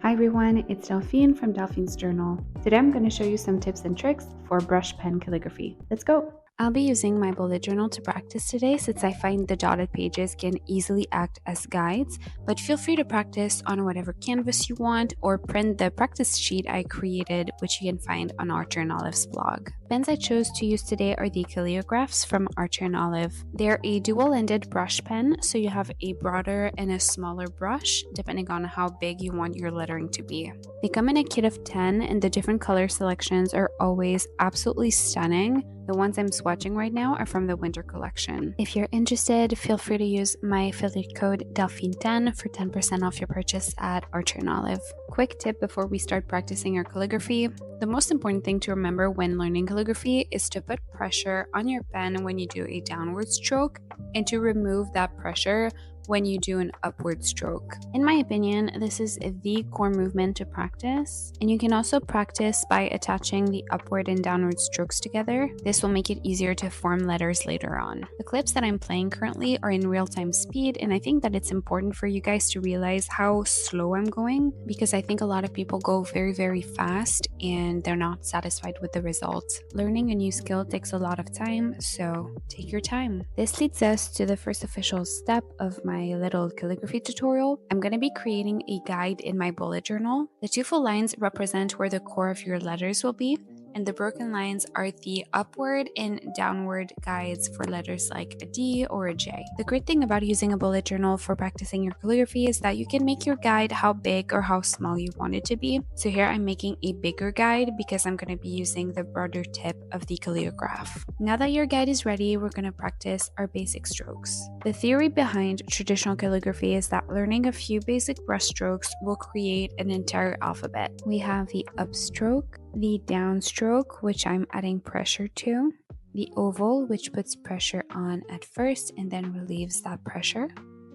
Hi everyone, it's Delphine from Delphine's Journal. Today I'm going to show you some tips and tricks for brush pen calligraphy. Let's go! I'll be using my bullet journal to practice today since I find the dotted pages can easily act as guides, but feel free to practice on whatever canvas you want or print the practice sheet I created, which you can find on Archer and Olive's blog. Pens I chose to use today are the Calligraphs from Archer and Olive. They're a dual-ended brush pen, so you have a broader and a smaller brush, depending on how big you want your lettering to be. They come in a kit of 10, and the different color selections are always absolutely stunning. The ones I'm swatching right now are from the winter collection. If you're interested, feel free to use my affiliate code Delphine10 for 10% off your purchase at Archer and Olive. Quick tip before we start practicing your calligraphy. The most important thing to remember when learning calligraphy is to put pressure on your pen when you do a downward stroke and to remove that pressure when you do an upward stroke. In my opinion, this is the core movement to practice, and you can also practice by attaching the upward and downward strokes together. This will make it easier to form letters later on. The clips that I'm playing currently are in real-time speed, and I think that it's important for you guys to realize how slow I'm going, because I think a lot of people go very, very fast and they're not satisfied with the results. Learning a new skill takes a lot of time, so take your time. This leads us to the first official step of my little calligraphy tutorial. I'm going to be creating a guide in my bullet journal. The two full lines represent where the core of your letters will be, and the broken lines are the upward and downward guides for letters like a D or a J. The great thing about using a bullet journal for practicing your calligraphy is that you can make your guide how big or how small you want it to be. So here I'm making a bigger guide because I'm going to be using the broader tip of the calligraph. Now that your guide is ready, we're going to practice our basic strokes. The theory behind traditional calligraphy is that learning a few basic brush strokes will create an entire alphabet. We have the upstroke, the downstroke, which I'm adding pressure to, the oval, which puts pressure on at first and then relieves that pressure.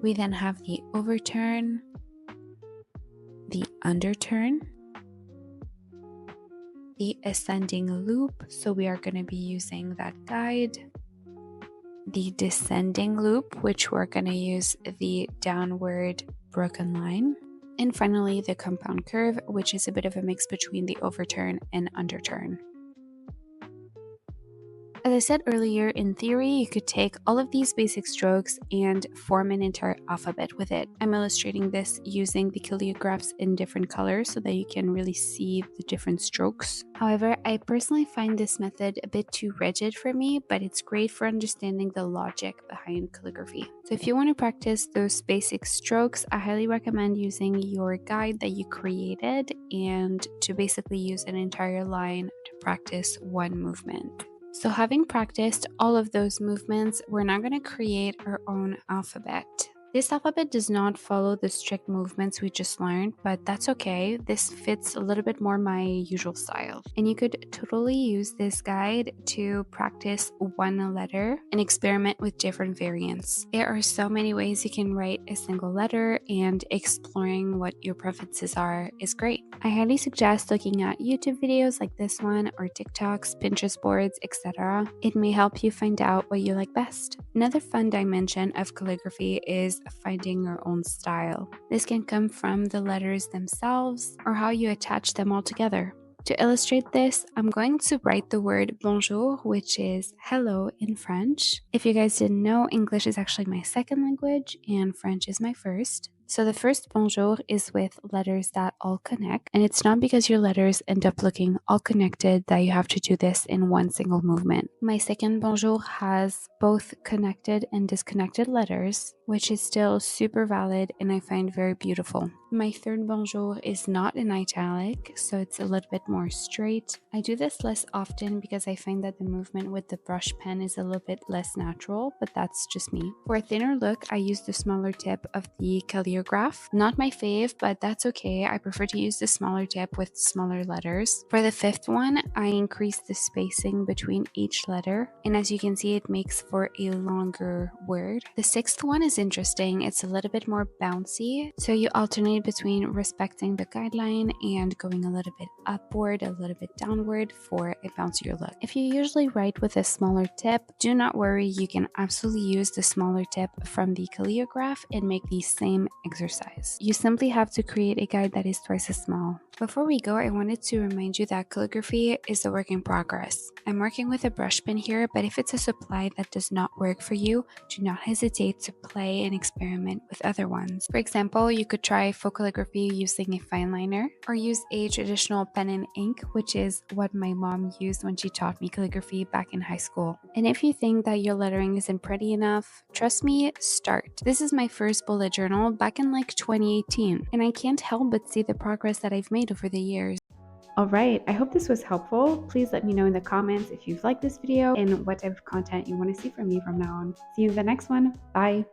We then have the overturn, the underturn, the ascending loop, so we are going to be using that guide, the descending loop, which we're going to use the downward broken line, and finally the compound curve, which is a bit of a mix between the overturn and underturn. As I said earlier, in theory, you could take all of these basic strokes and form an entire alphabet with it. I'm illustrating this using the calligraphs in different colors so that you can really see the different strokes. However, I personally find this method a bit too rigid for me, but it's great for understanding the logic behind calligraphy. So if you want to practice those basic strokes, I highly recommend using your guide that you created and to basically use an entire line to practice one movement. So having practiced all of those movements, we're now going to create our own alphabet. This alphabet does not follow the strict movements we just learned, but that's okay. This fits a little bit more my usual style. And you could totally use this guide to practice one letter and experiment with different variants. There are so many ways you can write a single letter, and exploring what your preferences are is great. I highly suggest looking at YouTube videos like this one or TikToks, Pinterest boards, etc. It may help you find out what you like best. Another fun dimension of calligraphy is finding your own style. This can come from the letters themselves or how you attach them all together. To illustrate this, I'm going to write the word bonjour, which is hello in French. If you guys didn't know, English is actually my second language and French is my first. So the first bonjour is with letters that all connect, and it's not because your letters end up looking all connected that you have to do this in one single movement. My second bonjour has both connected and disconnected letters, which is still super valid and I find very beautiful. My third bonjour is not in italic, so it's a little bit more straight. I do this less often because I find that the movement with the brush pen is a little bit less natural, but that's just me. For a thinner look, I use the smaller tip of the Calligraph. Not my fave, but that's okay. I prefer to use the smaller tip with smaller letters. For the fifth one, I increase the spacing between each letter, and as you can see, it makes for a longer word. The sixth one is interesting. It's a little bit more bouncy, so you alternate between respecting the guideline and going a little bit upward, a little bit downward for a bouncier look. If you usually write with a smaller tip, do not worry, you can absolutely use the smaller tip from the Calligraph and make the same exercise. You simply have to create a guide that is twice as small. Before we go, I wanted to remind you that calligraphy is a work in progress. I'm working with a brush pen here, but if it's a supply that does not work for you, do not hesitate to play and experiment with other ones. For example, you could try faux calligraphy using a fine liner, or use a traditional pen and ink, which is what my mom used when she taught me calligraphy back in high school. And if you think that your lettering isn't pretty enough, trust me, start. This is my first bullet journal back in like 2018, and I can't help but see the progress that I've made over the years. Alright, I hope this was helpful. Please let me know in the comments if you've liked this video and what type of content you want to see from me from now on. See you in the next one. Bye!